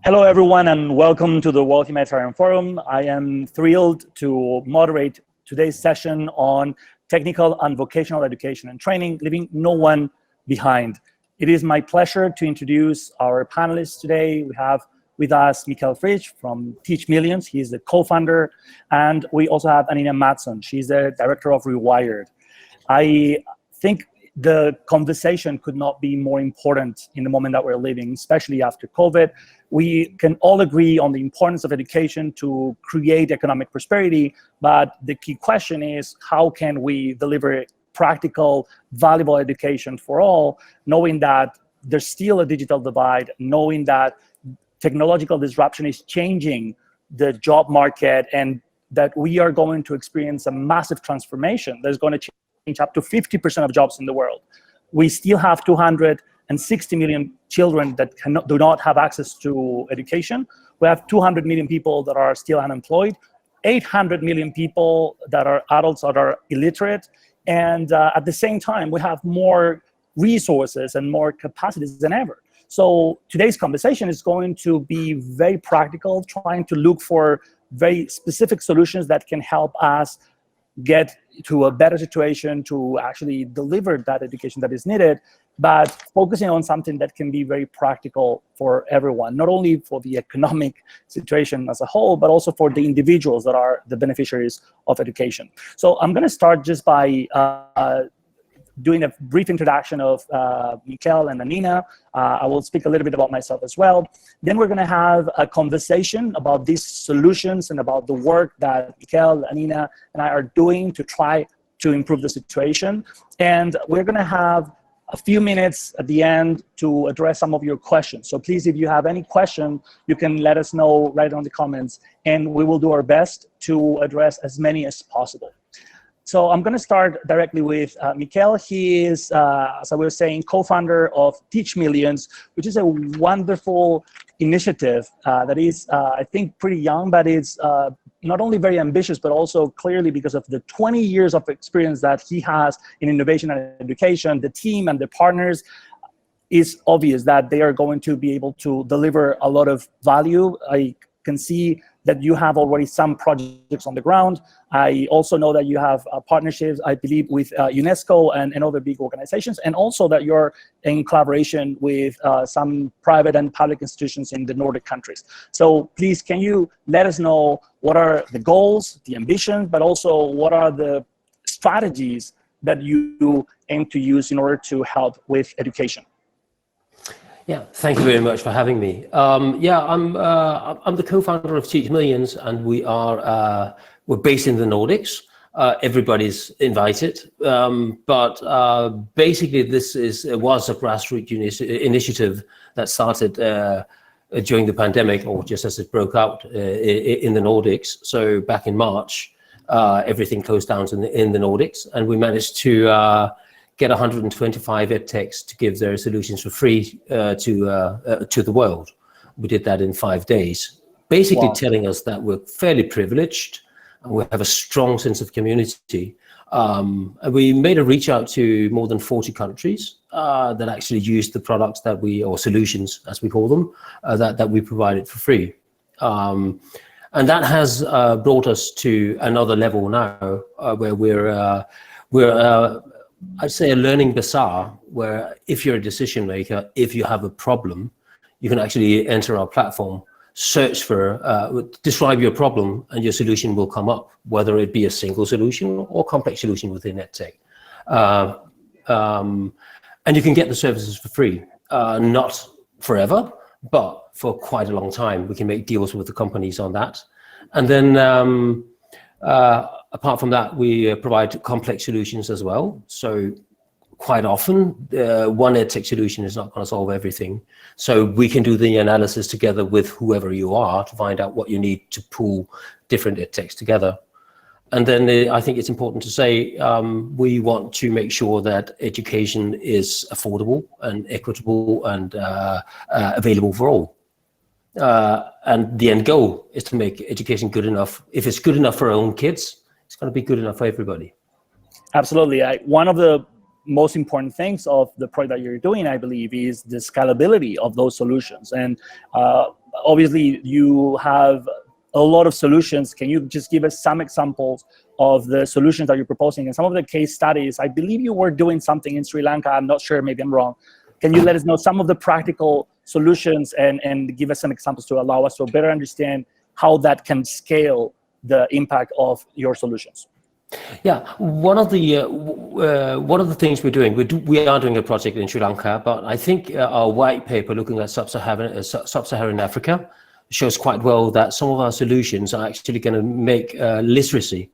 Hello, everyone, and welcome to the World Humanitarian Forum. I am thrilled to moderate today's session on technical and vocational education and training, leaving no one behind. It is my pleasure to introduce our panelists today. We have with us Mikael Frisch from Teach Millions. He is the co-founder, and we also have Anina Mattsson. She's the director of Rewired. I think the conversation could not be more important in the moment that we're living, especially after COVID. We can all agree on the importance of education to create economic prosperity, but the key question is, how can we deliver practical, valuable education for all, knowing that there's still a digital divide, knowing that technological disruption is changing the job market, and that we are going to experience a massive transformation that's going to change up to 50% of jobs in the world. We still have 260 million children that do not have access to education. We have 200 million people that are still unemployed, 800 million people that are adults that are illiterate, and at the same time, we have more resources and more capacities than ever. So today's conversation is going to be very practical, trying to look for very specific solutions that can help us get to a better situation to actually deliver that education that is needed, but focusing on something that can be very practical for everyone, not only for the economic situation as a whole, but also for the individuals that are the beneficiaries of education. So I'm going to start just by doing a brief introduction of Mikael and Anina. I will speak a little bit about myself as well. Then we're going to have a conversation about these solutions and about the work that Mikael, Anina, and I are doing to try to improve the situation. And we're going to have a few minutes at the end to address some of your questions. So please, if you have any question, you can let us know right on the comments, and we will do our best to address as many as possible. So I'm going to start directly with Mikael. He is, as I was saying, co-founder of Teach Millions, which is a wonderful initiative that is, I think, pretty young, but it's not only very ambitious, but also clearly because of the 20 years of experience that he has in innovation and education, the team and the partners, is obvious that they are going to be able to deliver a lot of value. I can see that you have already some projects on the ground. I also know that you have partnerships, I believe, with UNESCO and other big organizations, and also that you're in collaboration with some private and public institutions in the Nordic countries. So please, can you let us know what are the goals, the ambitions, but also what are the strategies that you aim to use in order to help with education? Yeah, thank you very much for having me. I'm the co-founder of Teach Millions, and we're based in the Nordics. Everybody's invited, but basically this was a grassroots initiative that started during the pandemic, or just as it broke out in the Nordics. So back in March, everything closed down in the Nordics, and we managed to get 125 Edtechs to give their solutions for free to the world. We did that in 5 days, basically telling us that we're fairly privileged and we have a strong sense of community. And we made a reach out to more than 40 countries that actually used the products or solutions, as we call them, that we provided for free. And that has brought us to another level now, where we're I'd say a learning bazaar, where if you're a decision maker, if you have a problem, you can actually enter our platform, search for, describe your problem, and your solution will come up, whether it be a single solution or complex solution within Edtech. And you can get the services for free, not forever, but for quite a long time. We can make deals with the companies on that. And then apart from that, we provide complex solutions as well. So quite often, one Edtech solution is not going to solve everything. So we can do the analysis together with whoever you are to find out what you need to pool different Edtechs together. And then I think it's important to say, we want to make sure that education is affordable and equitable and available for all. And the end goal is to make education good enough. If it's good enough for our own kids, it's going to be good enough for everybody. Absolutely. One of the most important things of the project that you're doing, I believe, is the scalability of those solutions. And obviously you have a lot of solutions. Can you just give us some examples of the solutions that you're proposing and some of the case studies? I believe you were doing something in Sri Lanka. I'm not sure, maybe I'm wrong. Can you let us know some of the practical solutions and give us some examples to allow us to better understand how that can scale the impact of your solutions? Yeah, one of the things we're doing, we are doing a project in Sri Lanka, but I think our white paper looking at sub-Saharan Africa shows quite well that some of our solutions are actually going to make literacy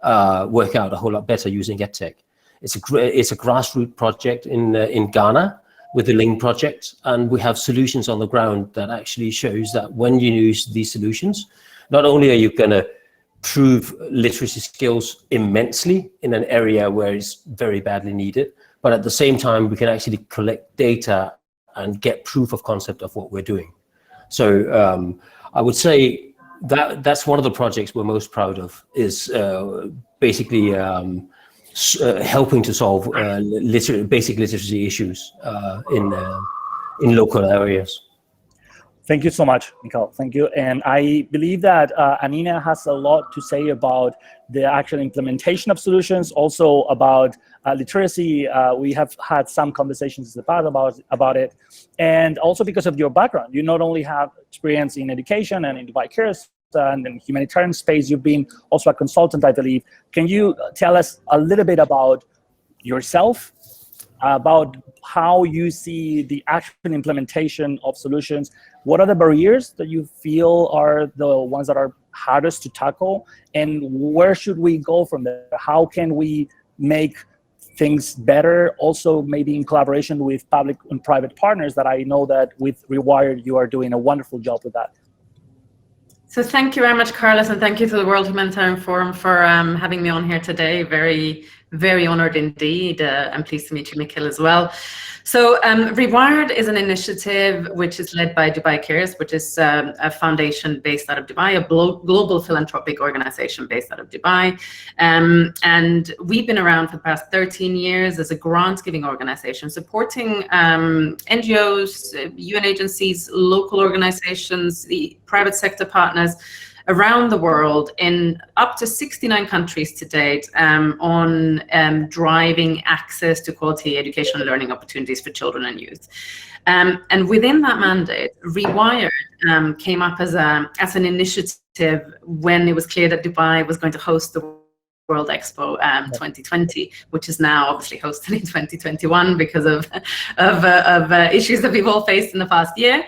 work out a whole lot better using Edtech. It's a grassroots project in Ghana with the Ling project, and we have solutions on the ground that actually shows that when you use these solutions, not only are you going to improve literacy skills immensely in an area where it's very badly needed, but at the same time, we can actually collect data and get proof of concept of what we're doing. So I would say that's one of the projects we're most proud of, is basically helping to solve basic literacy issues in local areas. Thank you so much, Mikhail. Thank you. And I believe that Anina has a lot to say about the actual implementation of solutions, also about literacy. We have had some conversations in the past about it. And also because of your background, you not only have experience in education and in Dubai Cares and in humanitarian space, you've been also a consultant, I believe. Can you tell us a little bit about yourself, about how you see the actual implementation of solutions? What are the barriers that you feel are the ones that are hardest to tackle? And where should we go from there? How can we make things better? Also, maybe in collaboration with public and private partners, that I know that with Rewired, you are doing a wonderful job with that. So thank you very much, Carlos, and thank you to the World Humanitarian Forum for having me on here today. Very, very honored indeed. I'm pleased to meet you, Mikhail, as well. So Rewired is an initiative which is led by Dubai Cares, which is a foundation based out of Dubai, a global philanthropic organization based out of Dubai. And we've been around for the past 13 years as a grant-giving organization, supporting NGOs, UN agencies, local organizations, the private sector partners around the world in up to 69 countries to date on driving access to quality education and learning opportunities for children and youth. And within that mandate, Rewired came up as an initiative when it was clear that Dubai was going to host the World Expo 2020, which is now obviously hosted in 2021 because of issues that we've all faced in the past year.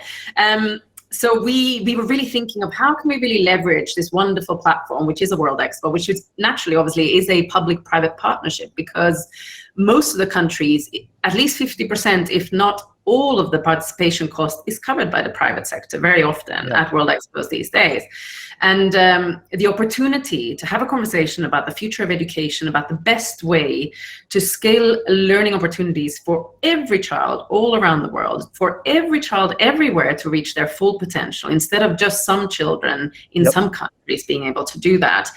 So we were really thinking of how can we really leverage this wonderful platform, which is a World Expo, which is naturally, obviously, is a public-private partnership, because most of the countries, at least 50%, if not all of the participation cost, is covered by the private sector very often at World Expos these days. And the opportunity to have a conversation about the future of education, about the best way to scale learning opportunities for every child all around the world, for every child everywhere to reach their full potential, instead of just some children in some countries being able to do that.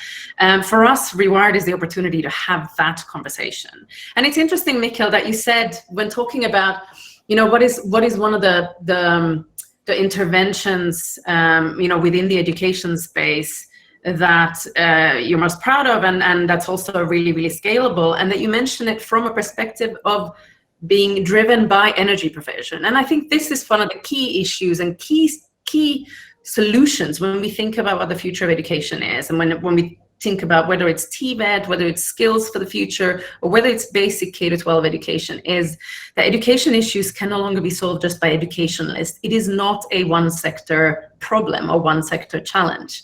For us, Rewired is the opportunity to have that conversation. And it's interesting, Mikhail, that you said when talking about, you know, what is one of the interventions, you know, within the education space that you're most proud of, and that's also really, really scalable, and that you mention it from a perspective of being driven by energy provision. And I think this is one of the key issues and key solutions when we think about what the future of education is, and when we think about whether it's TVET, whether it's skills for the future, or whether it's basic K-12 education, is that education issues can no longer be solved just by educationalists. It is not a one sector problem or one sector challenge.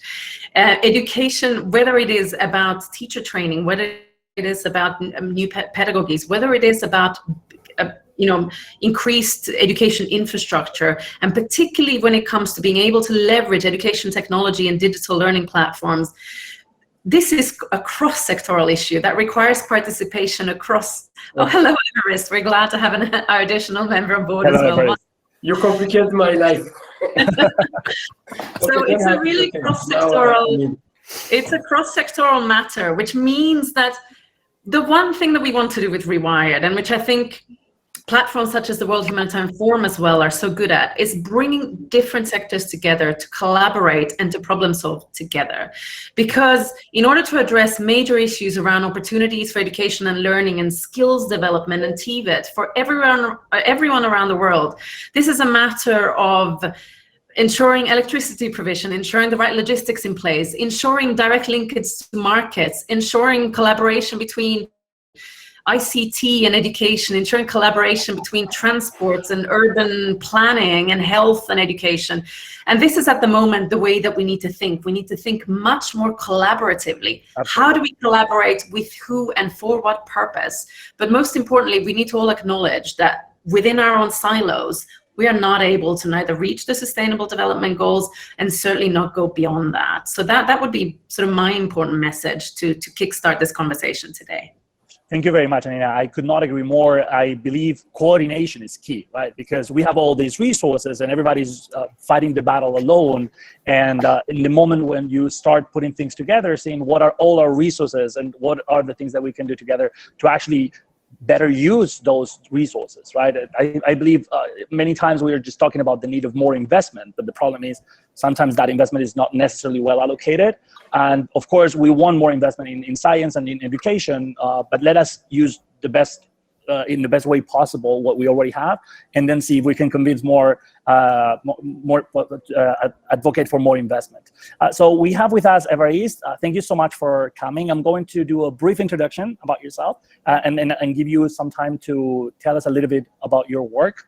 Education, whether it is about teacher training, whether it is about new pedagogies, whether it is about you know, increased education infrastructure, and particularly when it comes to being able to leverage education technology and digital learning platforms, this is a cross-sectoral issue that requires participation across. Oh, hello, Everest. We're glad to have our additional member on board as well. Everest. You complicate my life. So it's a really cross-sectoral. It's a cross-sectoral matter, which means that the one thing that we want to do with Rewired, and which I think platforms such as the World Humanitarian Forum as well are so good at is bringing different sectors together to collaborate and to problem solve together. Because in order to address major issues around opportunities for education and learning and skills development and TVET for everyone around the world, this is a matter of ensuring electricity provision, ensuring the right logistics in place, ensuring direct linkage to markets, ensuring collaboration between ICT and education, ensuring collaboration between transports and urban planning and health and education. And this is at the moment the way that we need to think. We need to think much more collaboratively. Absolutely. How do we collaborate with who and for what purpose? But most importantly, we need to all acknowledge that within our own silos, we are not able to neither reach the Sustainable Development Goals and certainly not go beyond that. So that would be sort of my important message to kickstart this conversation today. Thank you very much, Anina. I could not agree more. I believe coordination is key, right? Because we have all these resources and everybody's fighting the battle alone. And in the moment when you start putting things together, seeing what are all our resources and what are the things that we can do together to actually better use those resources, right? I believe many times we are just talking about the need of more investment, but the problem is sometimes that investment is not necessarily well allocated. And of course, we want more investment in science and in education, but let us use the best in the best way possible what we already have, and then see if we can convince more advocate for more investment. So we have with us Évariste. Thank you so much for coming. I'm going to do a brief introduction about yourself and give you some time to tell us a little bit about your work.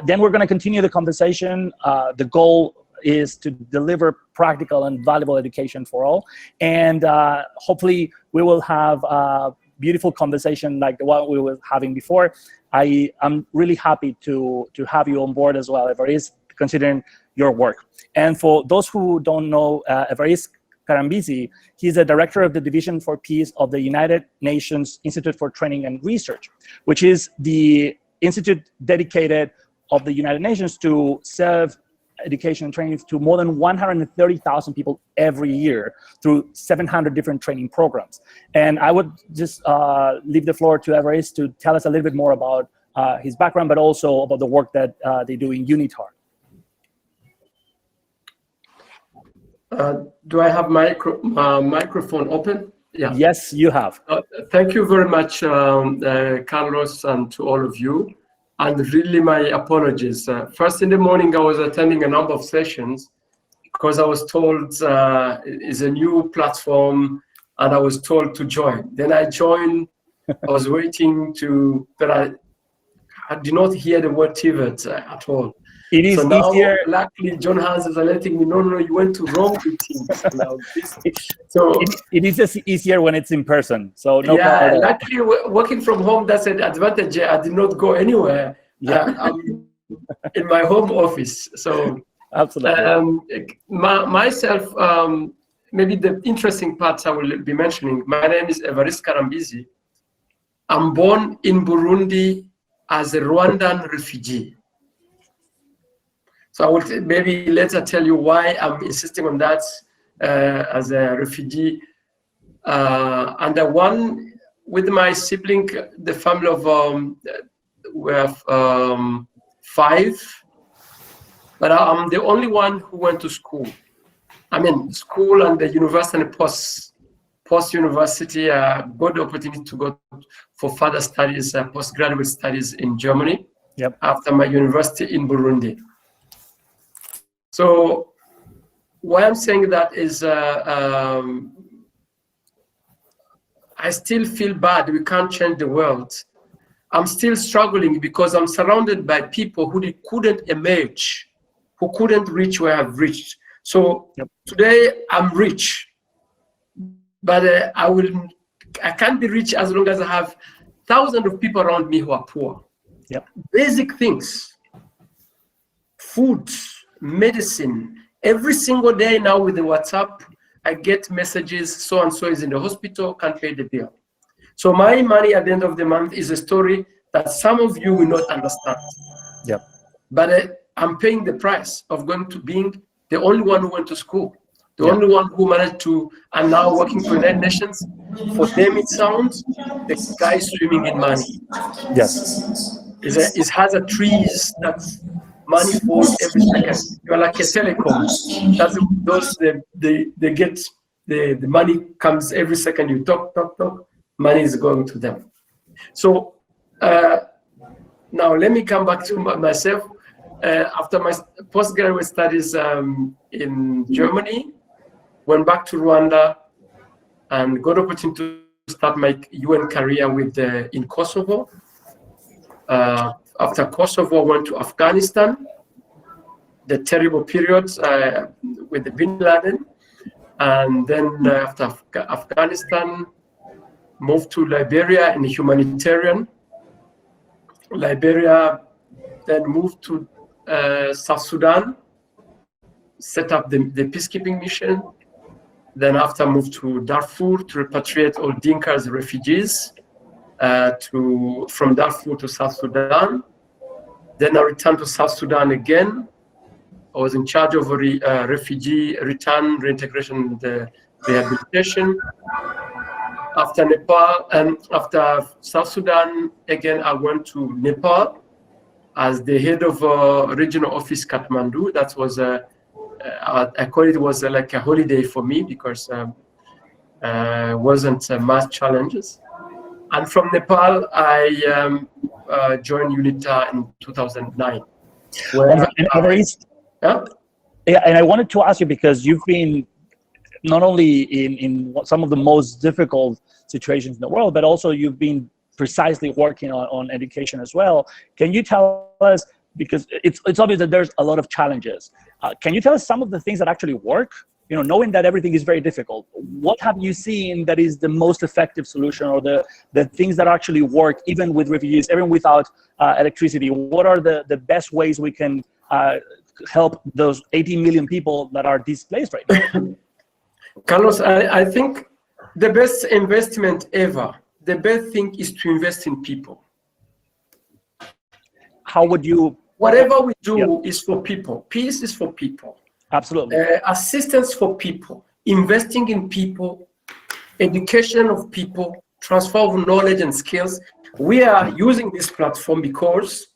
Then we're going to continue the conversation. The goal is to deliver practical and valuable education for all, and hopefully we will have beautiful conversation like the one we were having before. I'm really happy to have you on board as well, Évariste, considering your work. And for those who don't know Évariste Karambisi, he's the director of the Division for Peace of the United Nations Institute for Training and Research, which is the institute dedicated of the United Nations to serve education and training to more than 130,000 people every year through 700 different training programs. And I would just leave the floor to Évariste to tell us a little bit more about his background, but also about the work that they do in UNITAR. Do I have microphone open? Yeah. Yes, you have. Thank you very much, Carlos, and to all of you. And really, my apologies. First in the morning, I was attending a number of sessions because I was told it's a new platform, and I was told to join. Then I joined. I was waiting but I did not hear the word TVET at all. It is so now, easier. Luckily, John Hans is letting me know, no, you went to wrong meetings. It is just easier when it's in person. So no problem. Yeah, luckily, working from home, that's an advantage. I did not go anywhere. Yeah. I'm in my home office. So absolutely. Myself, maybe the interesting parts I will be mentioning. My name is Évariste Karambisi. I'm born in Burundi as a Rwandan refugee. So I will maybe later tell you why I'm insisting on that as a refugee. And the one with my sibling, the family of we have 5, but I'm the only one who went to school. I mean, school and the university and post-university, good opportunity to go for further studies, postgraduate studies in Germany. Yep. After my university in Burundi. So why I'm saying that is I still feel bad. We can't change the world. I'm still struggling because I'm surrounded by people who couldn't emerge, who couldn't reach where I've reached. So today I'm rich, but I can't be rich as long as I have thousands of people around me who are poor. Yep. Basic things, food, medicine. Every single day now with the WhatsApp, I get messages, so-and-so is in the hospital, can't pay the bill. So my money at the end of the month is a story that some of you will not understand. Yep. But I'm paying the price of going to being the only one who went to school, the only one who managed to, and now working for the United Nations. For them it sounds, the guy swimming in money. Yes. It has a trees that's money falls every second. You're like a telecom. That's those they get the money comes every second. You talk, money is going to them. So now let me come back to myself. After my postgraduate studies in Germany, went back to Rwanda and got opportunity to start my UN career with in Kosovo. After Kosovo, I went to Afghanistan, the terrible periods with the Bin Laden. And then after Afghanistan, moved to Liberia in the humanitarian. Liberia, then moved to South Sudan, set up the peacekeeping mission. Then after moved to Darfur to repatriate all Dinkas refugees from Darfur to South Sudan. Then I returned to South Sudan again. I was in charge of refugee return, reintegration, and rehabilitation. After Nepal and after South Sudan, again, I went to Nepal as the head of regional office Kathmandu. That was I call it was like a holiday for me because wasn't much challenges. And from Nepal, I joined UNITA in 2009. Yeah, and I wanted to ask you, because you've been not only in some of the most difficult situations in the world, but also you've been precisely working on education as well. Can you tell us, because it's obvious that there's a lot of challenges, can you tell us some of the things that actually work? You know, knowing that everything is very difficult, what have you seen that is the most effective solution, or the things that actually work, even with refugees, even without electricity? What are the best ways we can help those 80 million people that are displaced right now? Carlos, I think the best investment ever, the best thing is to invest in people. How would you? Whatever we do is for people. Peace is for people. Absolutely. Assistance for people, investing in people, education of people, transfer of knowledge and skills. We are using this platform because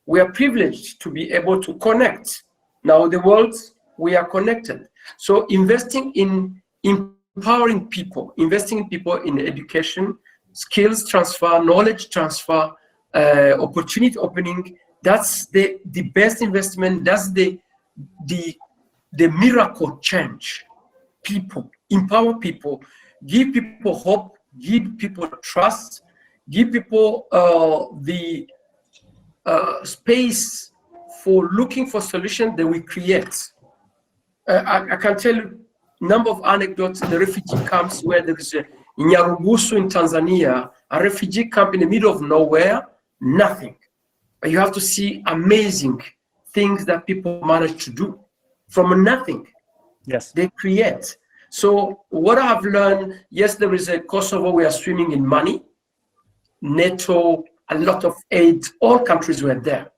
we are privileged to be able to connect. Now the world, we are connected. So investing in empowering people, investing in people in education, skills transfer, knowledge transfer, opportunity opening, that's the best investment. That's the miracle change. People, empower people, give people hope, give people trust, give people the space for looking for solutions that we create. I can tell you a number of anecdotes in the refugee camps where there is in Nyarugusu in Tanzania, a refugee camp in the middle of nowhere, nothing. But you have to see amazing things that people manage to do from nothing. Yes. They create. So what I have learned, yes, there is a Kosovo, we are swimming in money. NATO, a lot of aid, all countries were there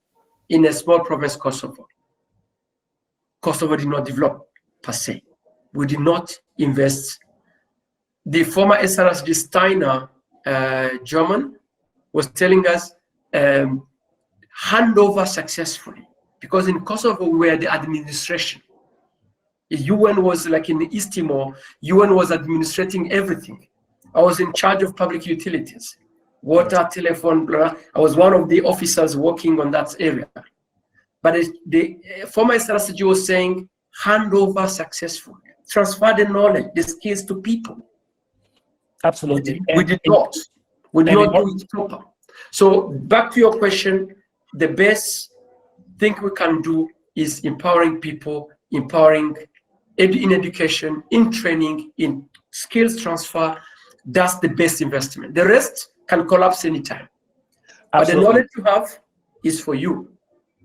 in a small province, Kosovo. Kosovo did not develop per se. We did not invest. The former SRSG Steiner, German, was telling us hand over successfully, because in Kosovo we were the administration. The UN was like in East Timor, UN was administrating everything. I was in charge of public utilities, water, telephone, blah. I was one of the officers working on that area. But the former SRSG was saying, hand over successfully, transfer the knowledge, the skills to people. Absolutely. We did not do it proper. So back to your question, the best thing we can do is empowering people, empowering in education, in training, in skills transfer. That's the best investment. The rest can collapse anytime. Absolutely. But the knowledge you have is for you,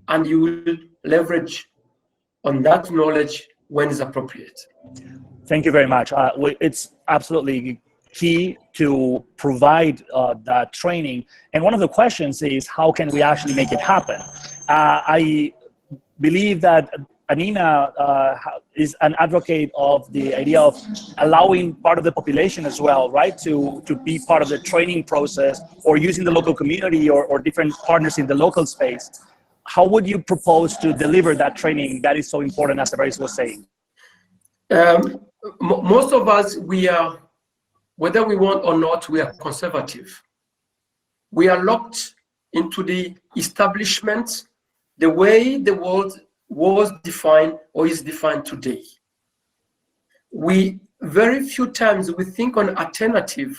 and you will leverage on that knowledge when it's appropriate. Thank you very much. It's absolutely key to provide that training. And one of the questions is, how can we actually make it happen? I believe that Anina is an advocate of the idea of allowing part of the population as well, right, to be part of the training process, or using the local community or different partners in the local space. How would you propose to deliver that training that is so important, as Tavares was saying? Most of us, we are, whether we want or not, we are conservative. We are locked into the establishment, the way the world was defined or is defined today. We very few times we think on alternative.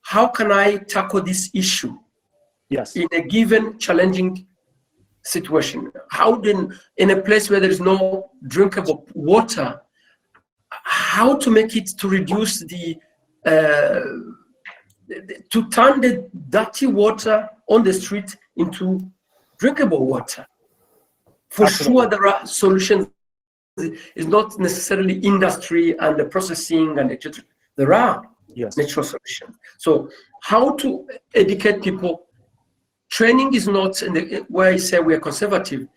How can I tackle this issue? Yes. In a given challenging situation? How then, in a place where there is no drinkable water, how to make it to reduce the to turn the dirty water on the street into drinkable water. For Absolutely. sure, there are solutions. It's not necessarily industry and the processing and etc. There are natural solutions. So, how to educate people? Training is not in the, where I say we are conservative.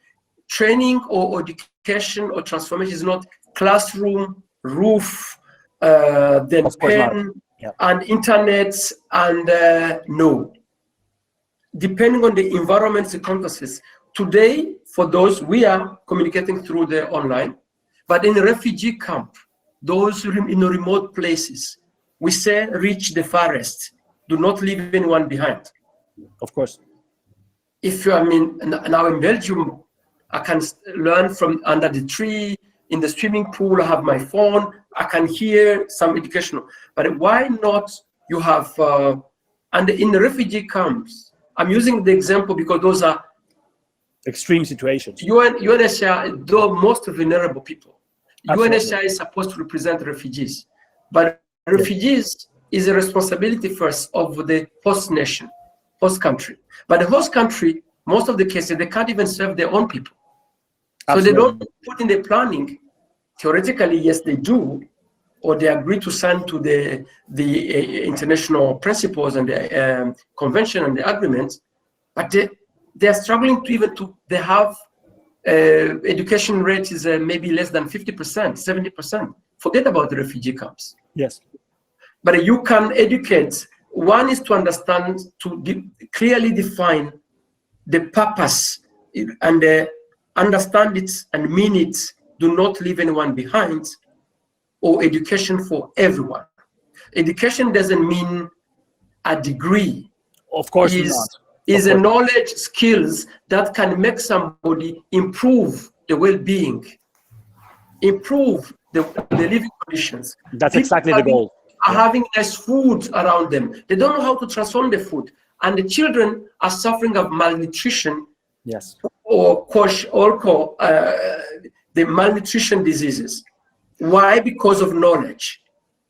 Training or education or transformation is not classroom, roof, then pen and internet, and no. Depending on the environment circumstances. Today, for those, we are communicating through the online, but in a refugee camp, those in remote places, we say reach the forest, do not leave anyone behind. Of course. If you, I mean, now in Belgium, I can learn from under the tree, in the swimming pool, I have my phone, I can hear some educational. But why not you have, and in the refugee camps, I'm using the example because those are extreme situations. UNHCR, though most vulnerable people. Absolutely. UNHCR is supposed to represent refugees, but refugees is a responsibility first of the host nation, host country. But the host country, most of the cases, they can't even serve their own people. Absolutely. So they don't put in the planning. Theoretically, yes, they do, or they agree to sign to the international principles and the convention and the agreements, but they are struggling to even to, they have education rate is maybe less than 50%, 70%. Forget about the refugee camps. Yes. But you can educate. One is to understand, to clearly define the purpose and understand it and mean it. Do not leave anyone behind, or education for everyone. Education doesn't mean a degree. Of course not. Is a knowledge, skills that can make somebody improve the well-being, improve the living conditions. That's exactly the goal. Are having less food around them. They don't know how to transform the food. And the children are suffering of malnutrition. Yes. Or the malnutrition diseases. Why? Because of knowledge.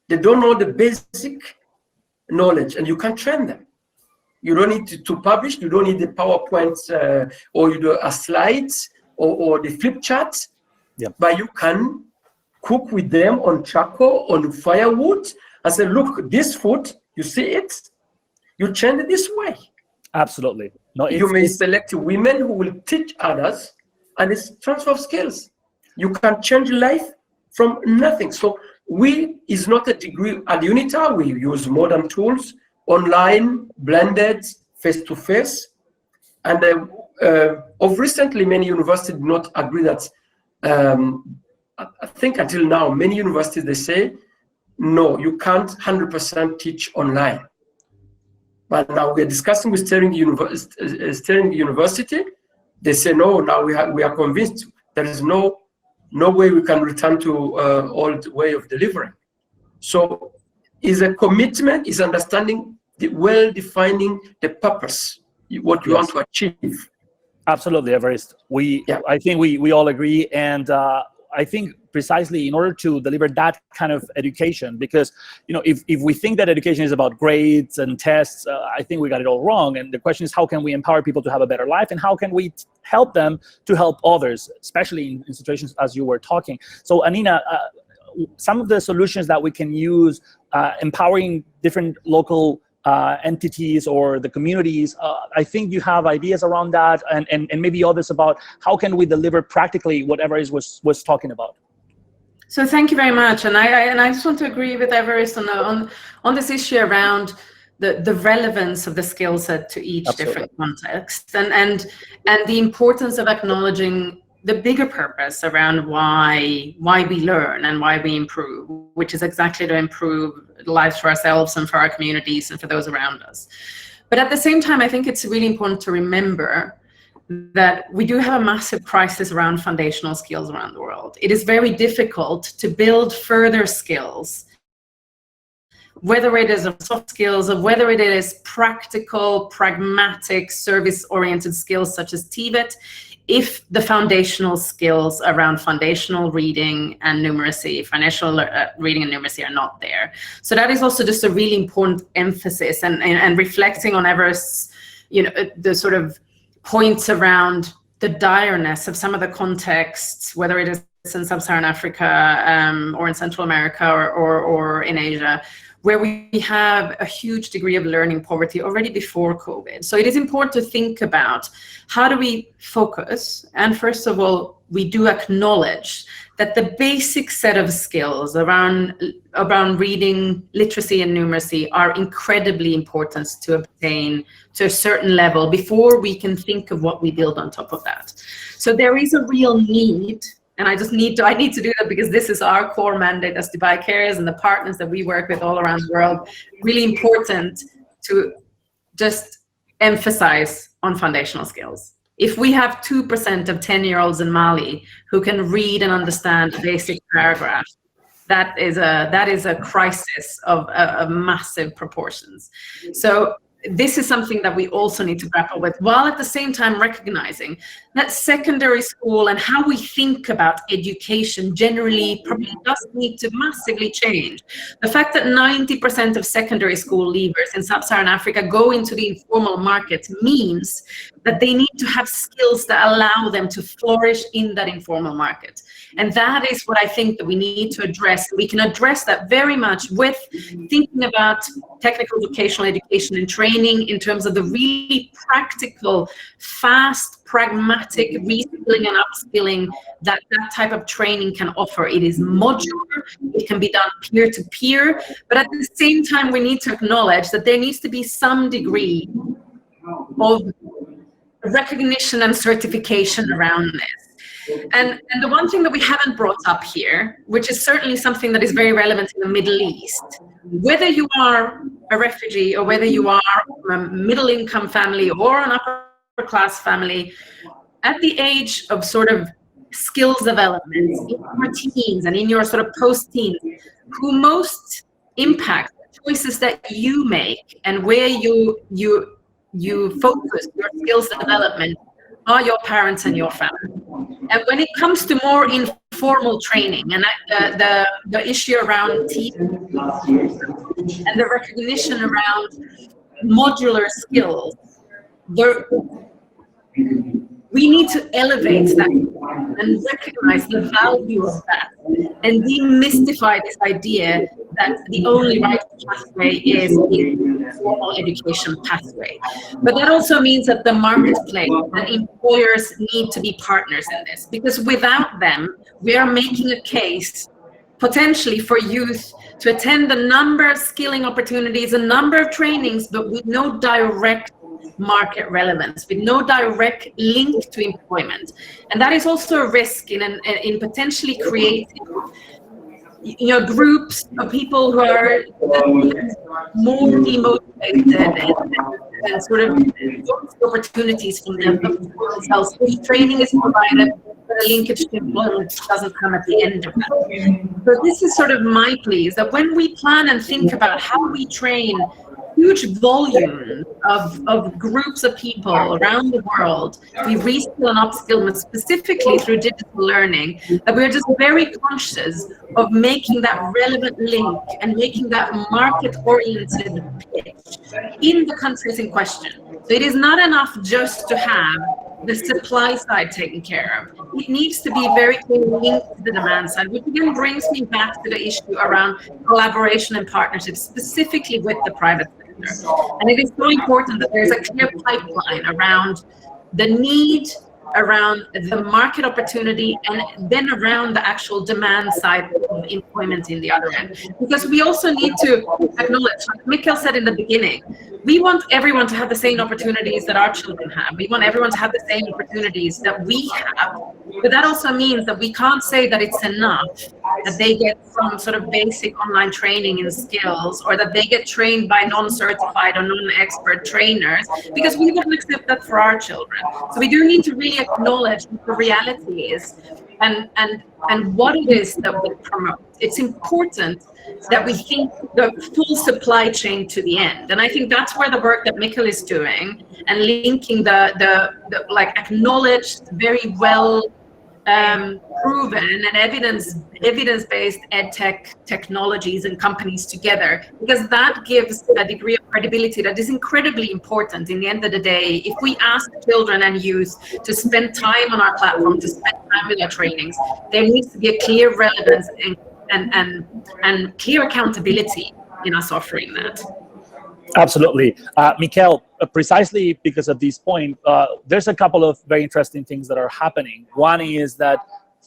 They don't know the basic knowledge, and you can train them. You don't need to publish. You don't need the PowerPoint or you do a slides or the flip chart. Yep. But you can cook with them on charcoal, on firewood, and say, look, this food, you see it, you change it this way. Absolutely. No, you may select women who will teach others, and it's transfer of skills. You can change life from nothing. So is not a degree at UNITA. We use modern tools, online, blended, face-to-face. And of recently, many universities do not agree that, I think until now, many universities, they say, no, you can't 100% teach online. But now we're discussing with Steering University. They say, no, now we are convinced there is no way we can return to old way of delivering. So is a commitment, is understanding, defining the purpose, what you want to achieve. Absolutely, Everest. I think we all agree, and I think precisely in order to deliver that kind of education, because if we think that education is about grades and tests, I think we got it all wrong. And the question is, how can we empower people to have a better life, and how can we help them to help others, especially in situations as you were talking. So Anina, some of the solutions that we can use, empowering different local entities or the communities. I think you have ideas around that, and maybe others about how can we deliver practically whatever was talking about. So thank you very much, and I just want to agree with Everest on this issue around the relevance of the skill set to each different context, and the importance of acknowledging the bigger purpose around why we learn and why we improve, which is exactly to improve lives for ourselves and for our communities and for those around us. But at the same time, I think it's really important to remember that we do have a massive crisis around foundational skills around the world. It is very difficult to build further skills, whether it is soft skills or whether it is practical, pragmatic, service-oriented skills such as TVET, if the foundational skills around foundational reading and numeracy, financial reading and numeracy are not there. So that is also just a really important emphasis, and reflecting on Everest's, the sort of points around the direness of some of the contexts, whether it is in Sub-Saharan Africa or in Central America or in Asia, where we have a huge degree of learning poverty already before COVID. So it is important to think about how do we focus, and first of all, we do acknowledge that the basic set of skills around reading, literacy and numeracy are incredibly important to obtain to a certain level before we can think of what we build on top of that. So there is a real need, and I need to do that because this is our core mandate as Dubai Cares and the partners that we work with all around the world. Really important to just emphasize on foundational skills. If we have 2% of 10-year-olds in Mali who can read and understand basic paragraphs, that is a crisis of massive proportions. So this is something that we also need to grapple with, while at the same time recognizing that secondary school and how we think about education generally probably does need to massively change. The fact that 90% of secondary school leavers in Sub-Saharan Africa go into the informal market means that they need to have skills that allow them to flourish in that informal market. And that is what I think that we need to address. We can address that very much with thinking about technical vocational education and training in terms of the really practical, fast, pragmatic reskilling and upskilling that type of training can offer. It is modular, it can be done peer-to-peer, but at the same time, we need to acknowledge that there needs to be some degree of recognition and certification around this. And the one thing that we haven't brought up here, which is certainly something that is very relevant in the Middle East, whether you are a refugee or whether you are a middle-income family or an upper-class family, at the age of sort of skills development in your teens and in your sort of post-teens, who most impact the choices that you make and where you focus your skills development are your parents and your family. And when it comes to more informal training and the issue around teaching and the recognition around modular skills, we need to elevate that and recognize the value of that and demystify this idea that the only right pathway is the formal education pathway. But that also means that the marketplace and employers need to be partners in this, because without them, we are making a case potentially for youth to attend a number of skilling opportunities, a number of trainings, but with no direct market relevance, with no direct link to employment. And that is also a risk in potentially creating groups of people who are more demotivated and sort of opportunities from themselves. If training is provided, the linkage to employment doesn't come at the end of that. So this is sort of my plea, is that when we plan and think about how we train huge volume of groups of people around the world, we reskill and upskill specifically through digital learning, that we're just very conscious of making that relevant link and making that market-oriented pitch in the countries in question. So it is not enough just to have the supply side taken care of. It needs to be very clearly linked to the demand side, which again brings me back to the issue around collaboration and partnerships, specifically with the private sector. chapter. And it is so important that there's a clear pipeline around the need, around the market opportunity, and then around the actual demand side of employment in the other end. Because we also need to acknowledge, like Mikkel said in the beginning, we want everyone to have the same opportunities that our children have. We want everyone to have the same opportunities that we have. But that also means that we can't say that it's enough that they get some sort of basic online training and skills, or that they get trained by non-certified or non-expert trainers, because we wouldn't accept that for our children. So we do need to really acknowledge what the reality is and what it is that we promote. It's important that we think the full supply chain to the end. And I think that's where the work that Mikkel is doing and linking the like acknowledged, very well proven and evidence-based edtech technologies and companies together, because that gives a degree of credibility that is incredibly important. In the end of the day, if we ask children and youth to spend time on our platform, to spend time with our trainings, there needs to be a clear relevance and clear accountability in us offering that. Absolutely. Mikkel, precisely because of this point, there's a couple of very interesting things that are happening. One is that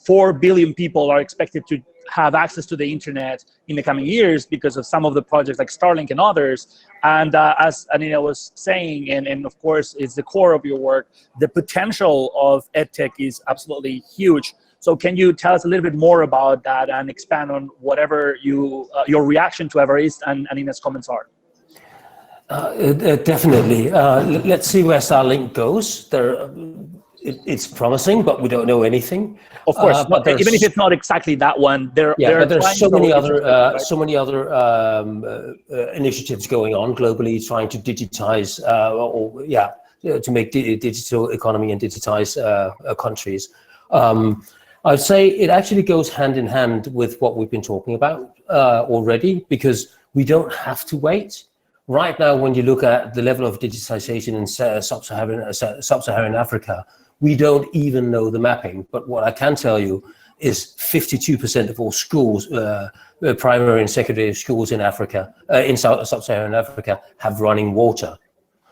4 billion people are expected to have access to the internet in the coming years because of some of the projects like Starlink and others. And as Anina was saying, and of course it's the core of your work, the potential of EdTech is absolutely huge. So can you tell us a little bit more about that and expand on whatever your reaction to Everest and Anina's comments are? Definitely. Let's see where Starlink goes. It's promising, but we don't know anything. Of course, but even if it's not exactly that one, but there's so many other initiatives going on globally, trying to digitize to make digital economy and digitize countries. I'd say it actually goes hand in hand with what we've been talking about already, because we don't have to wait. Right now, when you look at the level of digitization in sub-Saharan Africa, we don't even know the mapping. But what I can tell you is 52% of all schools, primary and secondary schools in Africa, in sub-Saharan Africa, have running water.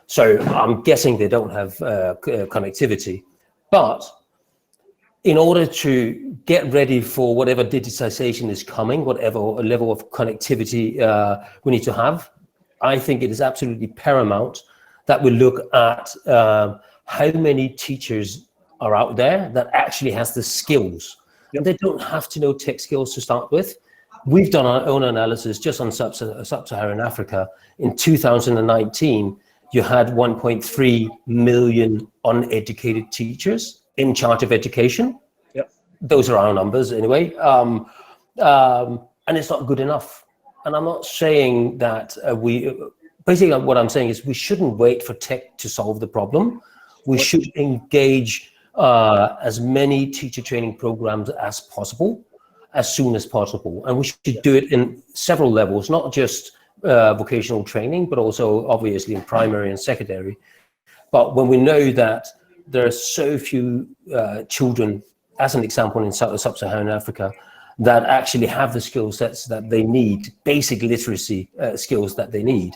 So I'm guessing they don't have connectivity. But in order to get ready for whatever digitization is coming, whatever level of connectivity we need to have, I think it is absolutely paramount that we look at how many teachers are out there that actually has the skills. Yep. They don't have to know tech skills to start with. We've done our own analysis just on sub-Saharan Africa. In 2019, you had 1.3 million uneducated teachers in charge of education. Yep. Those are our numbers anyway. And it's not good enough. And I'm not saying that basically what I'm saying is we shouldn't wait for tech to solve the problem. We should engage as many teacher training programs as possible, as soon as possible. And we should do it in several levels, not just vocational training, but also obviously in primary and secondary. But when we know that there are so few children, as an example in sub-Saharan Africa, that actually have the skill sets that they need, basic literacy skills that they need,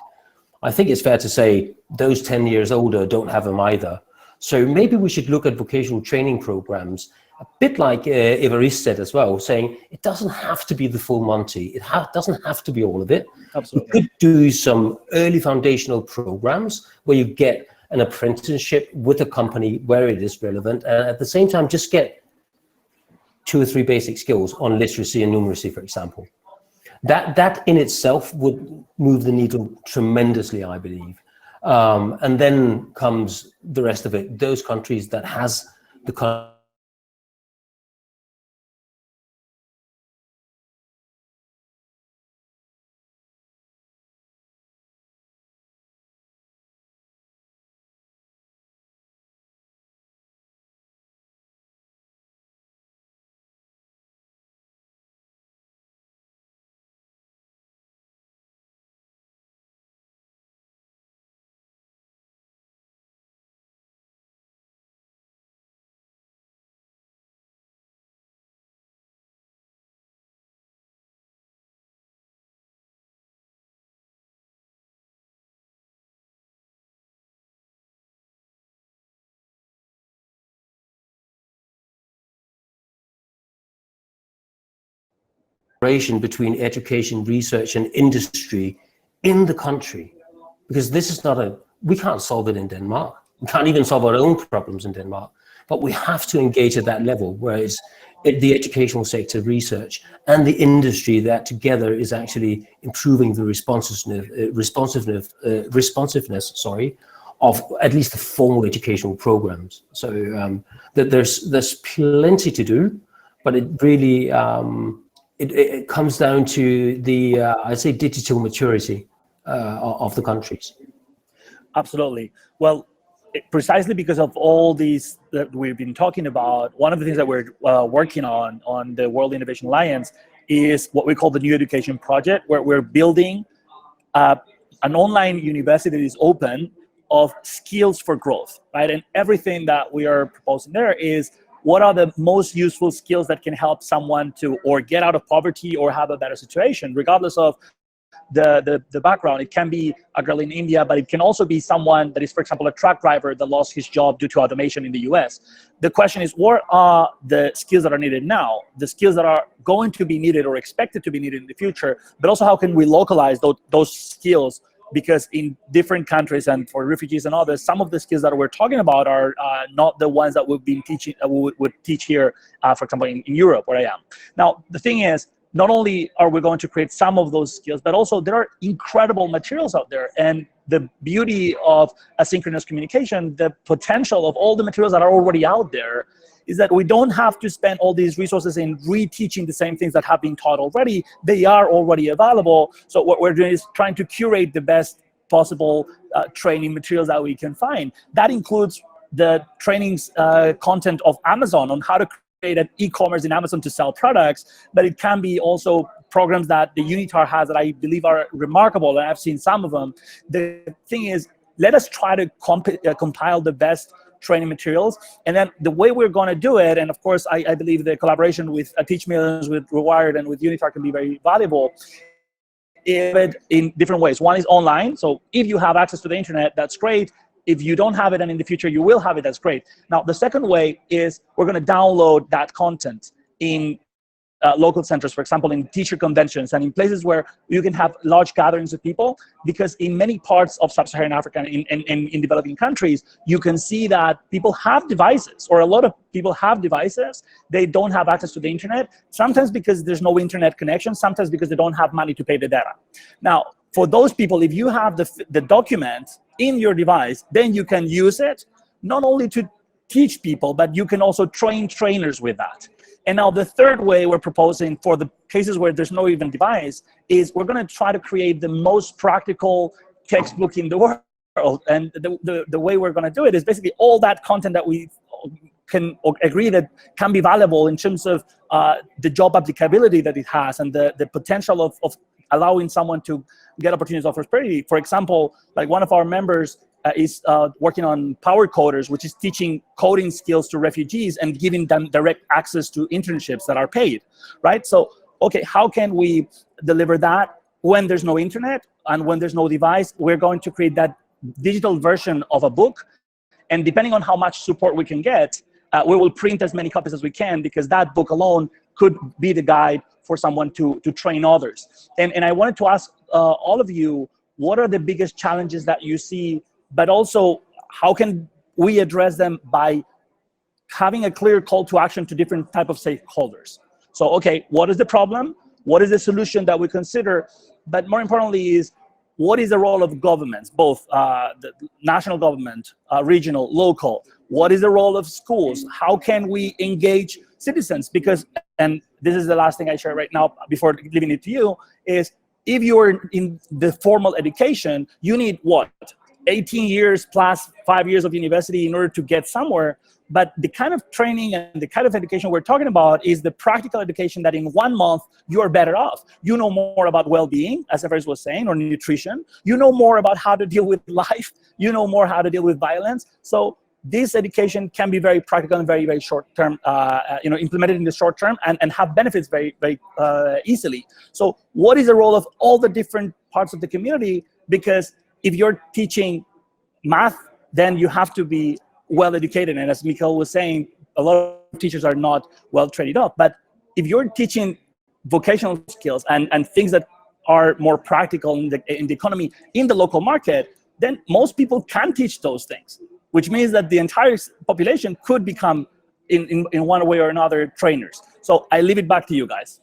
I think it's fair to say those 10 years older don't have them either. So maybe we should look at vocational training programs, a bit like Everest said as well, saying it doesn't have to be the full Monty. It doesn't have to be all of it. Absolutely. We could do some early foundational programs where you get an apprenticeship with a company where it is relevant, and at the same time just get 2 or 3 basic skills on literacy and numeracy, for example. That in itself would move the needle tremendously, I believe. And then comes the rest of it. Those countries that has the collaboration between education, research, and industry in the country. Because this is not we can't solve it in Denmark. We can't even solve our own problems in Denmark. But we have to engage at that level, where it's the educational sector, research, and the industry that together is actually improving the responsiveness, of at least the formal educational programs. So that there's plenty to do, but it really it comes down to the I'd say digital maturity of the countries. Absolutely. Well, precisely because of all these that we've been talking about, one of the things that we're working on the World Innovation Alliance is what we call the New Education Project, where we're building an online university that is open of skills for growth, right? And everything that we are proposing there is what are the most useful skills that can help someone to or get out of poverty or have a better situation, regardless of the background. It can be a girl in India, but it can also be someone that is, for example, a truck driver that lost his job due to automation in the US. The question is, what are the skills that are needed now, the skills that are going to be needed or expected to be needed in the future, but also how can we localize those skills? Because in different countries and for refugees and others, some of the skills that we're talking about are not the ones that we've been teaching, would teach here, for example, in Europe, where I am. Now, the thing is, not only are we going to create some of those skills, but also there are incredible materials out there. And the beauty of asynchronous communication, the potential of all the materials that are already out there, is that we don't have to spend all these resources in reteaching the same things that have been taught already. They are already available. So what we're doing is trying to curate the best possible training materials that we can find. That includes the trainings content of Amazon on how to create an e-commerce in Amazon to sell products, but it can be also programs that the UNITAR has that I believe are remarkable, and I've seen some of them. The thing is, let us try to compile the best training materials, and then the way we're going to do it, and of course I believe the collaboration with Teach Millions, with Rewired, and with UNITAR can be very valuable in different ways. One is online, so if you have access to the internet, that's great. If you don't have it, and in the future you will have it, that's great. Now, the second way is we're going to download that content in local centers, for example, in teacher conventions and in places where you can have large gatherings of people, because in many parts of sub-Saharan Africa and in developing countries, you can see that people have devices, or a lot of people have devices. They don't have access to the internet, sometimes because there's no internet connection, sometimes because they don't have money to pay the data. Now, for those people, if you have the document in your device, then you can use it not only to teach people, but you can also train trainers with that. And now the third way we're proposing for the cases where there's no even device is we're going to try to create the most practical textbook in the world. And the way we're going to do it is basically all that content that we can agree that can be valuable in terms of the job applicability that it has, and the potential of allowing someone to get opportunities of prosperity. For example, like one of our members is working on Power Coders, which is teaching coding skills to refugees and giving them direct access to internships that are paid, right? So, okay, how can we deliver that when there's no internet and when there's no device? We're going to create that digital version of a book, and depending on how much support we can get, we will print as many copies as we can, because that book alone could be the guide for someone to train others. And I wanted to ask all of you, what are the biggest challenges that you see, but also how can we address them by having a clear call to action to different type of stakeholders? So, okay, what is the problem? What is the solution that we consider? But more importantly is, what is the role of governments, both the national government, regional, local? What is the role of schools? How can we engage citizens? Because, and this is the last thing I share right now before leaving it to you, is if you're in the formal education, you need what? 18 years plus 5 years of university in order to get somewhere. But the kind of training and the kind of education we're talking about is the practical education that in 1 month, you are better off. You know more about well-being, as Everest was saying, or nutrition. You know more about how to deal with life. You know more how to deal with violence. So this education can be very practical and very, very short-term, implemented in the short term and have benefits very, very easily. So what is the role of all the different parts of the community? Because if you're teaching math, then you have to be well educated. And as Mikhail was saying, a lot of teachers are not well trained up. But if you're teaching vocational skills and things that are more practical in the economy in the local market, then most people can teach those things, which means that the entire population could become, in one way or another, trainers. So I leave it back to you guys.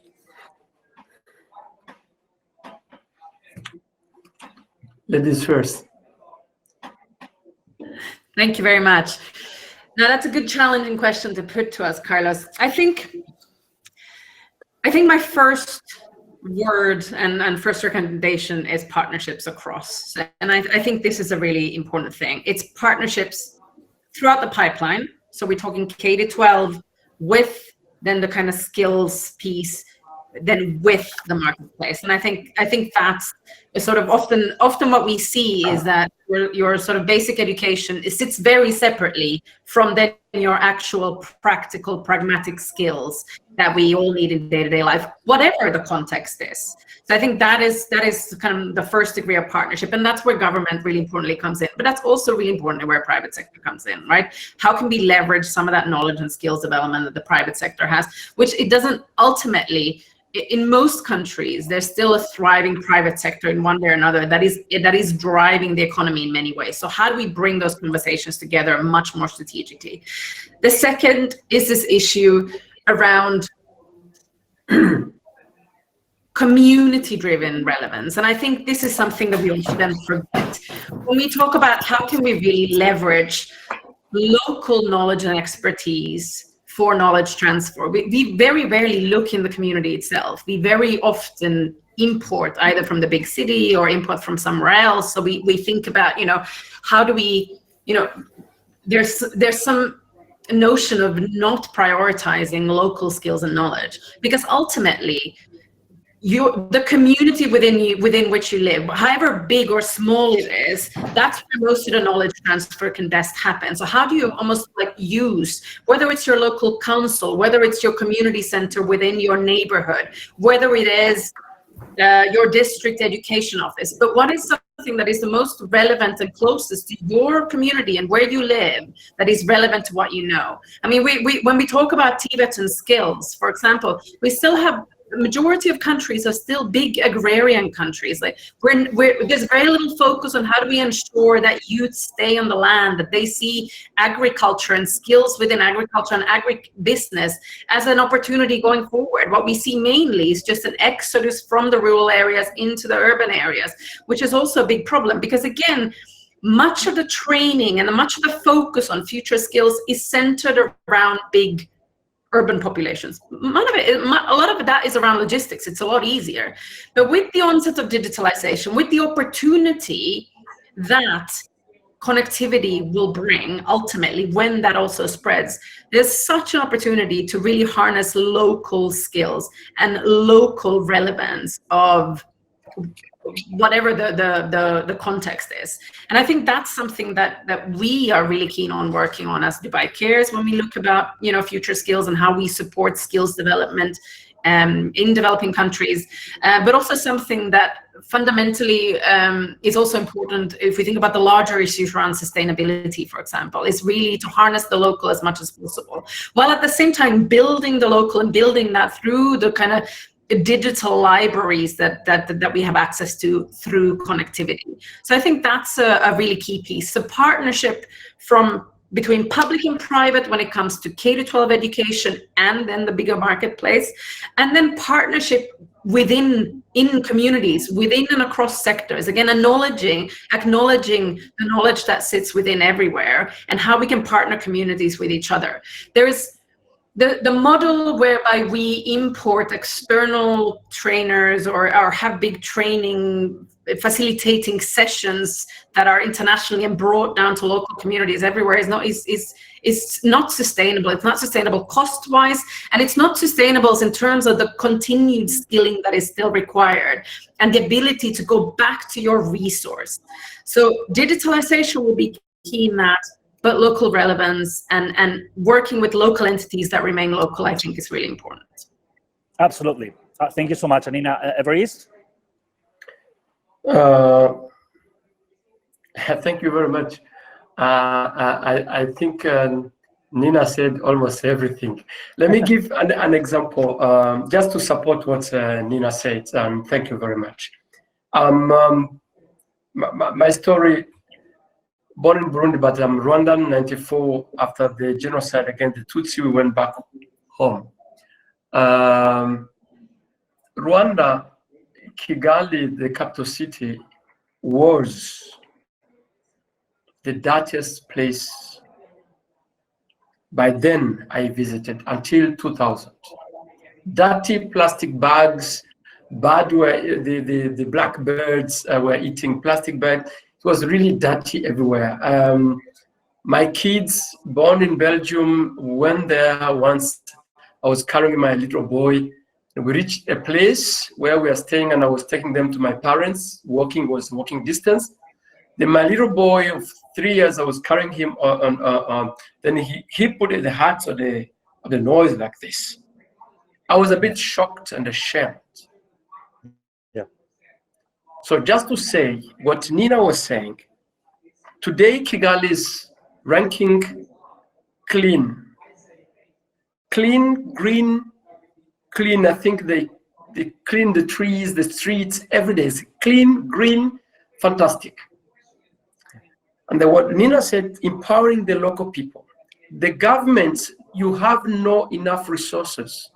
Ladies first. Thank you very much. Now, that's a good challenging question to put to us, Carlos. I think my first word and first recommendation is partnerships across. And I think this is a really important thing. It's partnerships throughout the pipeline. So we're talking K-12 with then the kind of skills piece, then with the marketplace. And I think that's sort of often what we see is that your sort of basic education sits very separately from then your actual practical, pragmatic skills that we all need in day-to-day life, whatever the context is. So I think that is kind of the first degree of partnership, and that's where government really importantly comes in. But that's also really important where private sector comes in, right? How can we leverage some of that knowledge and skills development that the private sector has, which it doesn't ultimately. In most countries, there's still a thriving private sector in one way or another that is driving the economy in many ways. So how do we bring those conversations together much more strategically? The second is this issue around community-driven relevance. And I think this is something that we often forget. When we talk about how can we really leverage local knowledge and expertise for knowledge transfer, we very rarely look in the community itself. We very often import either from the big city or import from somewhere else. So we think about, how do we, there's some notion of not prioritizing local skills and knowledge, because ultimately the community within which you live, however big or small it is, that's where most of the knowledge transfer can best happen. So how do you almost use, whether it's your local council, whether it's your community center within your neighborhood, whether it is your district education office, but what is something that is the most relevant and closest to your community and where you live that is relevant to what you know? I mean, when we talk about TVET and skills, for example, we still have the majority of countries are still big agrarian countries. There's very little focus on how do we ensure that youth stay on the land, that they see agriculture and skills within agriculture and agribusiness as an opportunity going forward. What we see mainly is just an exodus from the rural areas into the urban areas, which is also a big problem because, again, much of the training and much of the focus on future skills is centered around big urban populations. A lot of that is around logistics. It's a lot easier. But with the onset of digitalization, with the opportunity that connectivity will bring ultimately when that also spreads, there's such an opportunity to really harness local skills and local relevance of whatever the context is. And I think that's something that we are really keen on working on as Dubai Cares when we look about future skills and how we support skills development in developing countries, but also something that fundamentally is also important if we think about the larger issues around sustainability, for example, is really to harness the local as much as possible, while at the same time building the local and building that through the kind of digital libraries that we have access to through connectivity. So I think that's a really key piece. So partnership between public and private when it comes to K-12 education and then the bigger marketplace, and then partnership in communities, within and across sectors, again, acknowledging the knowledge that sits within everywhere and how we can partner communities with each other. There's the model whereby we import external trainers or have big training facilitating sessions that are internationally and brought down to local communities everywhere is not sustainable. It's not sustainable cost-wise, and it's not sustainable in terms of the continued skilling that is still required and the ability to go back to your resource. So digitalization will be key in that, but local relevance and working with local entities that remain local, I think, is really important. Absolutely. Thank you so much, Anina. Everest? Thank you very much. I think Nina said almost everything. Let me give an example just to support what Nina said. Thank you very much. My story, born in Burundi, but I'm Rwandan, 94. After the genocide against the Tutsi, we went back home. Rwanda, Kigali, the capital city, was the dirtiest place by then I visited until 2000. Dirty plastic bags, the blackbirds were eating plastic bags. It was really dirty everywhere. My kids, born in Belgium, went there once. I was carrying my little boy. We reached a place where we were staying, and I was taking them to my parents. Walking distance. Then my little boy of 3 years, I was carrying him on. Then he put the hat of the noise like this. I was a bit shocked and ashamed. Yeah. So just to say what Nina was saying, today Kigali is ranking clean, green, clean. I think they clean the trees, the streets every day. It's clean, green, fantastic. And what Nina said, empowering the local people. The government, you have no enough resources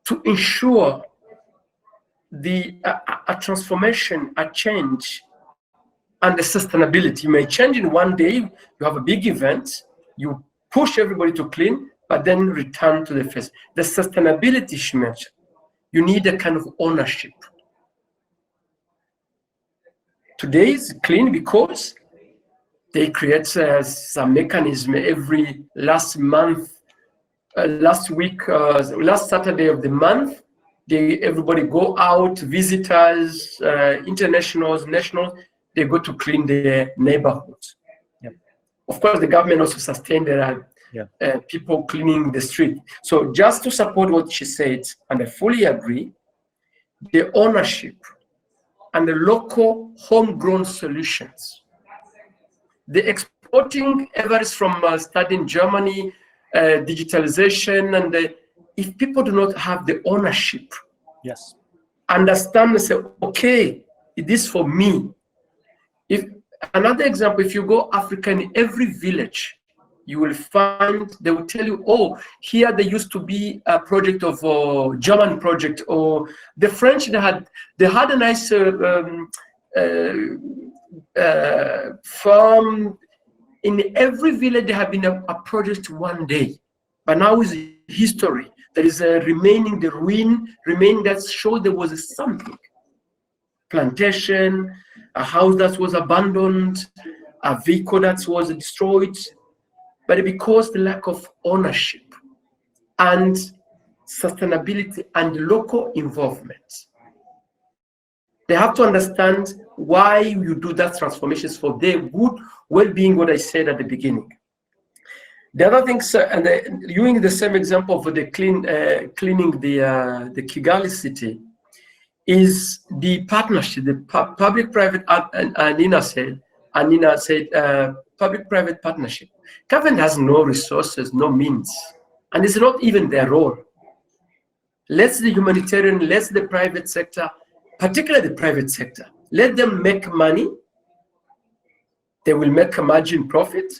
to ensure a transformation, a change, and the sustainability. You may change in one day, you have a big event, you push everybody to clean, but then return to the face. The sustainability she mentioned, you need a kind of ownership. Today is clean because they create some mechanism every last Saturday of the month. Everybody go out, visitors, internationals, nationals, they go to clean their neighborhoods. Yep. Of course, the government also sustained people cleaning the street. So just to support what she said, and I fully agree, the ownership and the local homegrown solutions. The exporting varies from studying Germany, digitalization, and if people do not have the ownership, yes, understand and say, okay, it is for me. If another example, if you go Africa, in every village, you will find, they will tell you, oh, here there used to be a project of German project, or the French, they had a nice farm. In every village, there have been a project one day, but now is history. There is a the ruin remaining that shows there was something. Plantation, a house that was abandoned, a vehicle that was destroyed, but because the lack of ownership and sustainability and local involvement. They have to understand why you do that transformations for their good well-being, what I said at the beginning. The other things, and using the same example for the cleaning the Kigali city, is the partnership, the public-private, and Nina said, public-private partnership. Government has no resources, no means, and it's not even their role. Let the humanitarian, let the private sector, particularly the private sector, let them make money. They will make a margin profit,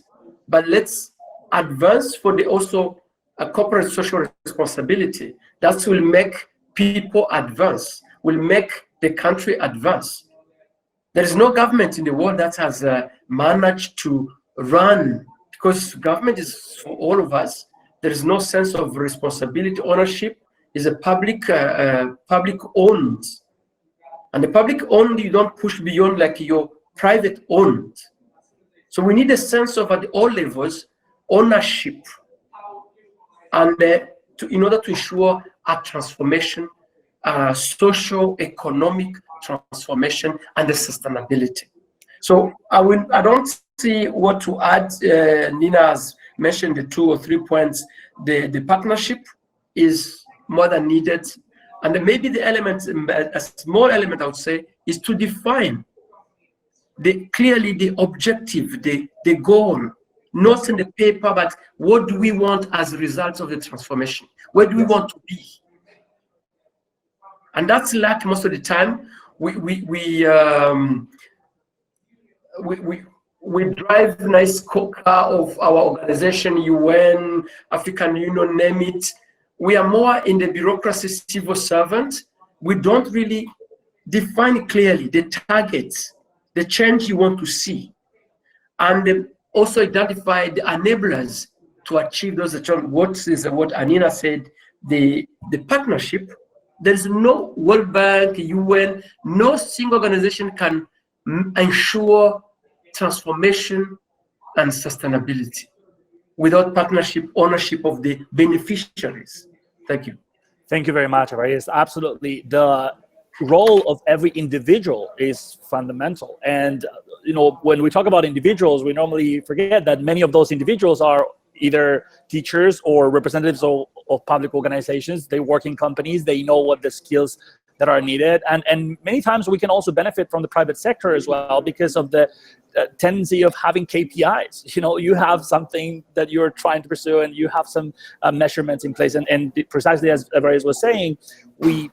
but let's advance for the also a corporate social responsibility. That will make people advance, will make the country advance. There is no government in the world that has managed to run, because government is for all of us. There is no sense of responsibility. Ownership is a public owned. And the public owned, you don't push beyond like your private owned. So we need a sense of at all levels ownership, and in order to ensure a transformation, social, economic transformation, and the sustainability. So I don't see what to add. Nina has mentioned the 2 or 3 points. The partnership is more than needed, and then maybe the element, a small element I would say, is to define clearly the objective, the goal, not in the paper, but what do we want as a result of the transformation? Where do we want to be? And that's lack most of the time. We drive nice car of our organization, UN, African Union, name it. We are more in the bureaucracy, civil servant. We don't really define clearly the targets, the change you want to see, and also identify the enablers to achieve those. What Anina said, the partnership. There is no World Bank, UN, no single organization can ensure transformation and sustainability without partnership, ownership of the beneficiaries. Thank you. Thank you very much. Right? It's absolutely the role of every individual is fundamental. And when we talk about individuals, we normally forget that many of those individuals are either teachers or representatives of public organizations. They work in companies. They know what the skills that are needed. And many times we can also benefit from the private sector as well because of the tendency of having KPIs. You have something that you're trying to pursue and you have some measurements in place. And precisely as Everest was saying, we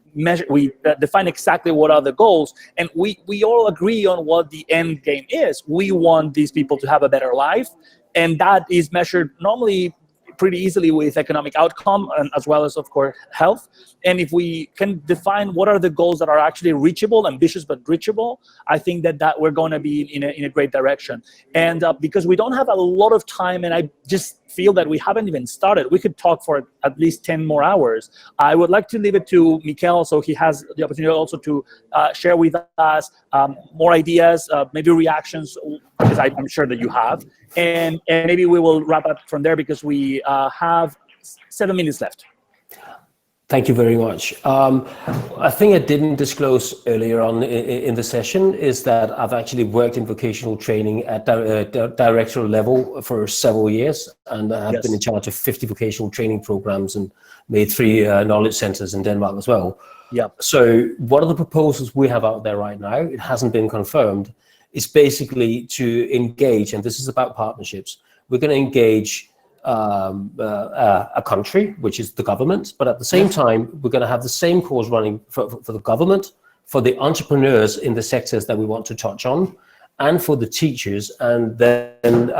define exactly what are the goals, and we all agree on what the end game is. We want these people to have a better life, and that is measured normally pretty easily with economic outcome and as well as, of course, health. And if we can define what are the goals that are actually reachable, ambitious but reachable, I think that we're going to be in a great direction. And because we don't have a lot of time, and I just feel that we haven't even started, we could talk for at least 10 more hours. I would like to leave it to Mikel so he has the opportunity also to share with us more ideas, maybe reactions, because I'm sure that you have. And maybe we will wrap up from there because we have 7 minutes left. Thank you very much. A thing I didn't disclose earlier on in the session is that I've actually worked in vocational training at directorial level for several years, and I have been in charge of 50 vocational training programs and made 3 knowledge centers in Denmark as well. Yeah. So one of the proposals we have out there right now, it hasn't been confirmed, is basically to engage, and this is about partnerships. We're going to engage a country, which is the government, but at the same time, we're going to have the same course running for the government, for the entrepreneurs in the sectors that we want to touch on, and for the teachers, and then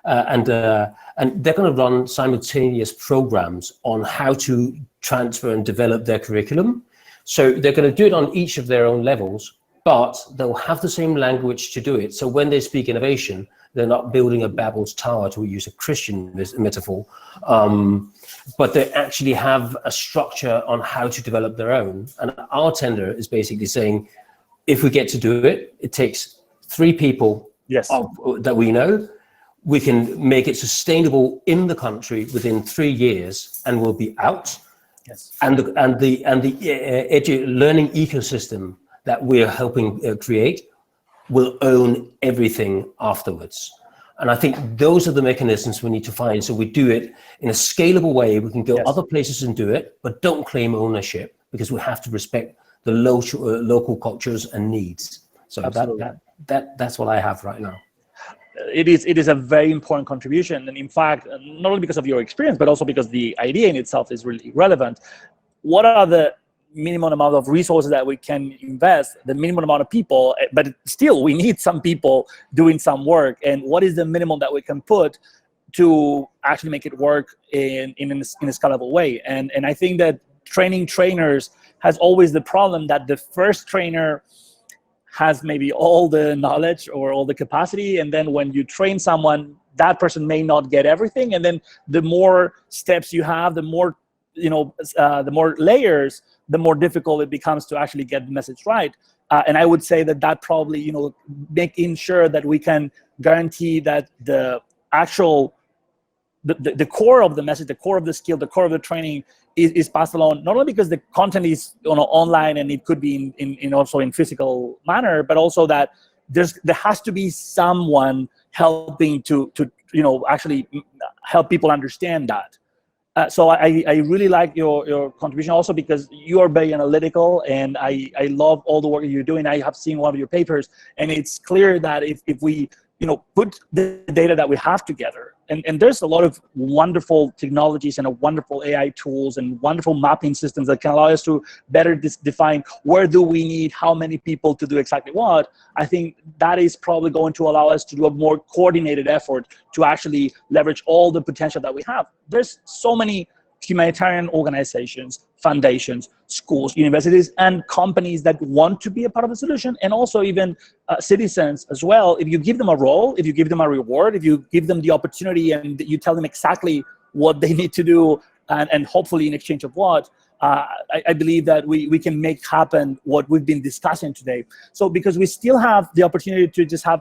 and they're going to run simultaneous programs on how to transfer and develop their curriculum. So they're going to do it on each of their own levels, but they'll have the same language to do it. So when they speak innovation, they're not building a Babel's Tower, to use a Christian metaphor, but they actually have a structure on how to develop their own. And our tender is basically saying, if we get to do it, it takes 3 people that we know. We can make it sustainable in the country within 3 years, and we'll be out. Yes. And the learning ecosystem that we're helping create will own everything afterwards. And I think those are the mechanisms we need to find. So we do it in a scalable way. We can go other places and do it, but don't claim ownership, because we have to respect the local cultures and needs. So that's what I have right now. It is a very important contribution. And in fact, not only because of your experience, but also because the idea in itself is really relevant. What are the minimum amount of resources that we can invest, the minimum amount of people, but still we need some people doing some work, and what is the minimum that we can put to actually make it work in a scalable way? And I think that training trainers has always the problem that the first trainer has maybe all the knowledge or all the capacity, and then when you train someone, that person may not get everything, and then the more steps you have, the more the more layers, the more difficult it becomes to actually get the message right. And I would say that probably, making sure that we can guarantee that the actual, the core of the message, the core of the skill, the core of the training is passed along, not only because the content is online and it could be in also in physical manner, but also that there has to be someone helping to actually help people understand that. So I really like your contribution also, because you are very analytical, and I love all the work you're doing. I have seen one of your papers, and it's clear that if we put the data that we have together. And there's a lot of wonderful technologies and wonderful AI tools and wonderful mapping systems that can allow us to better define where do we need how many people to do exactly what. I think that is probably going to allow us to do a more coordinated effort to actually leverage all the potential that we have. There's so many humanitarian organizations, foundations, schools, universities, and companies that want to be a part of the solution, and also even citizens as well. If you give them a role, if you give them a reward, if you give them the opportunity and you tell them exactly what they need to do, and hopefully in exchange of what, I believe that we can make happen what we've been discussing today. So because we still have the opportunity to just have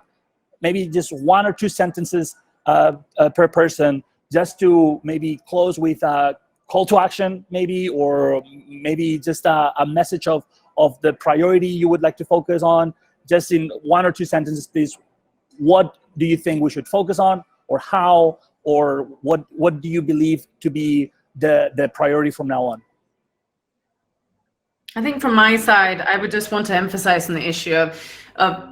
maybe just 1 or 2 sentences per person, just to maybe close with a call to action, maybe, or maybe just a message of the priority you would like to focus on. Just in 1 or 2 sentences, please. What do you think we should focus on, or how, or what do you believe to be the priority from now on? I think from my side, I would just want to emphasize on the issue of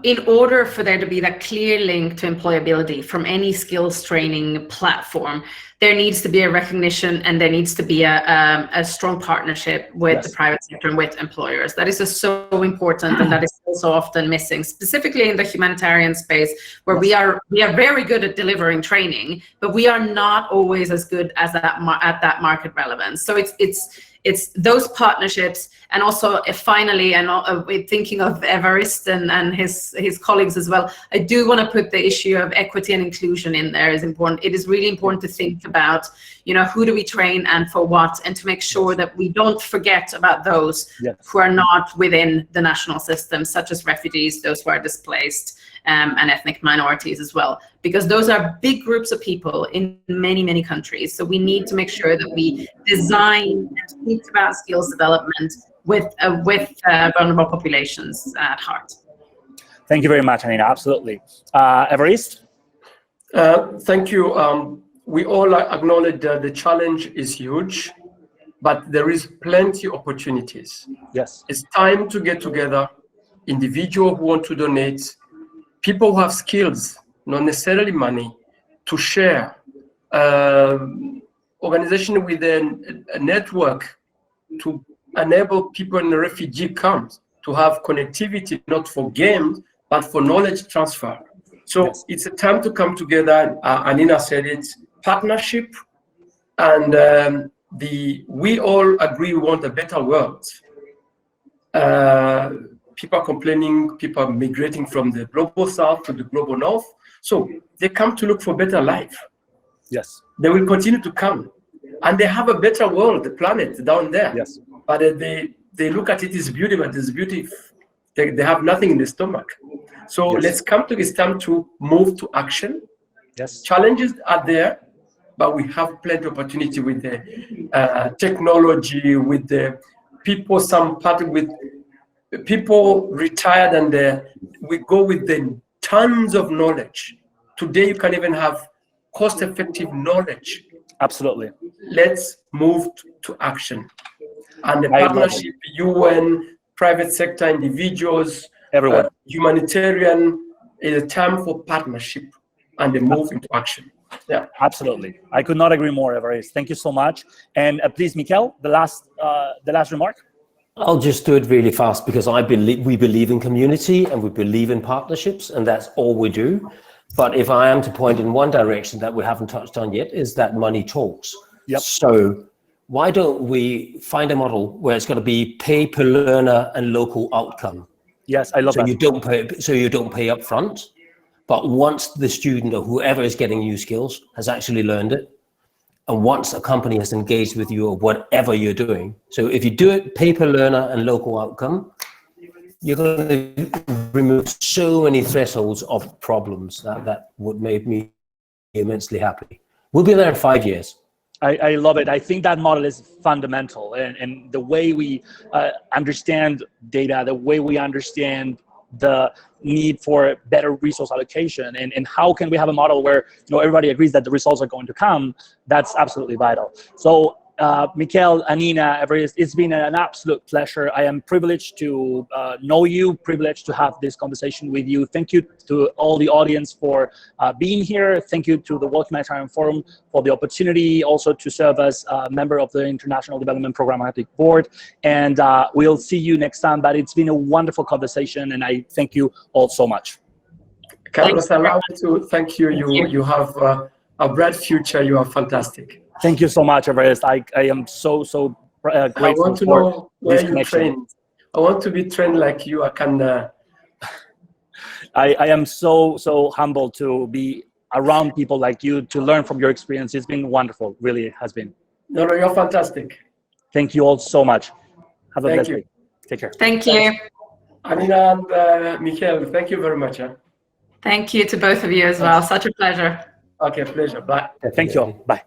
in order for there to be that clear link to employability from any skills training platform, there needs to be a recognition, and there needs to be a strong partnership with the private sector and with employers. That is just so important, and that is also often missing, specifically in the humanitarian space, where we are very good at delivering training, but we are not always as good as at that market relevance. So it's those partnerships, and also finally, and thinking of Evariste and his colleagues as well, I do want to put the issue of equity and inclusion in there. Is important. It is really important to think about, who do we train and for what, and to make sure that we don't forget about those who are not within the national system, such as refugees, those who are displaced, and ethnic minorities as well, because those are big groups of people in many, many countries. So we need to make sure that we design and think about skills development with vulnerable populations at heart. Thank you very much, Anina. Absolutely. Evariste? Thank you. We all acknowledge that the challenge is huge, but there is plenty of opportunities. Yes. It's time to get together, individuals who want to donate, people who have skills, not necessarily money, to share, organization with a network to enable people in the refugee camps to have connectivity, not for games, but for knowledge transfer. So it's a time to come together. Anina said it, partnership, and we all agree we want a better world. People are complaining, people are migrating from the global south to the global north. So they come to look for better life. Yes. They will continue to come. And they have a better world, the planet down there. Yes. But they look at it as beauty, but it's beauty. They have nothing in the stomach. So let's come to this time to move to action. Yes. Challenges are there, but we have plenty of opportunity with the technology, with the people, some part with people retired, and we go with the tons of knowledge. Today, you can even have cost-effective knowledge. Absolutely. Let's move to action. And the partnership, UN, private sector, individuals, everyone, humanitarian, is a time for partnership and the move into action. Yeah, absolutely. I could not agree more, Evariste. Thank you so much. And please, Mikel, the last remark. I'll just do it really fast, because we believe in community and we believe in partnerships, and that's all we do. But if I am to point in one direction that we haven't touched on yet, is that money talks. Yep. So why don't we find a model where it's going to be pay per learner and local outcome? Yes, I love that. You don't pay up front, but once the student or whoever is getting new skills has actually learned it, and once a company has engaged with you or whatever you're doing. So if you do it pay per learner and local outcome, you're going to remove so many thresholds of problems that would make me immensely happy. We'll be there in 5 years. I love it. I think that model is fundamental, and the way we understand data, the way we understand the need for better resource allocation, and how can we have a model where everybody agrees that the results are going to come, that's absolutely vital. So Mikel, Anina, Everest, it's been an absolute pleasure. I am privileged to know you, privileged to have this conversation with you. Thank you to all the audience for being here. Thank you to the World Humanitarian Forum for the opportunity also to serve as a member of the International Development Programmatic Board. And we'll see you next time, but it's been a wonderful conversation, and I thank you all so much. Carlos, allow me to thank you. You have a bright future. You are fantastic. Thank you so much, Everest. I am so grateful. I want to for know where this you connection. trained. I want to be trained like you. I am so humbled to be around people like you, to learn from your experience. It's been wonderful, really it has been. No, you're fantastic. Thank you all so much. Have a blessed day. Take care. Thank you. Anina and Michael, thank you very much. Thank you to both of you as well. Such a pleasure. Okay, pleasure. Bye. Thank you all. Bye.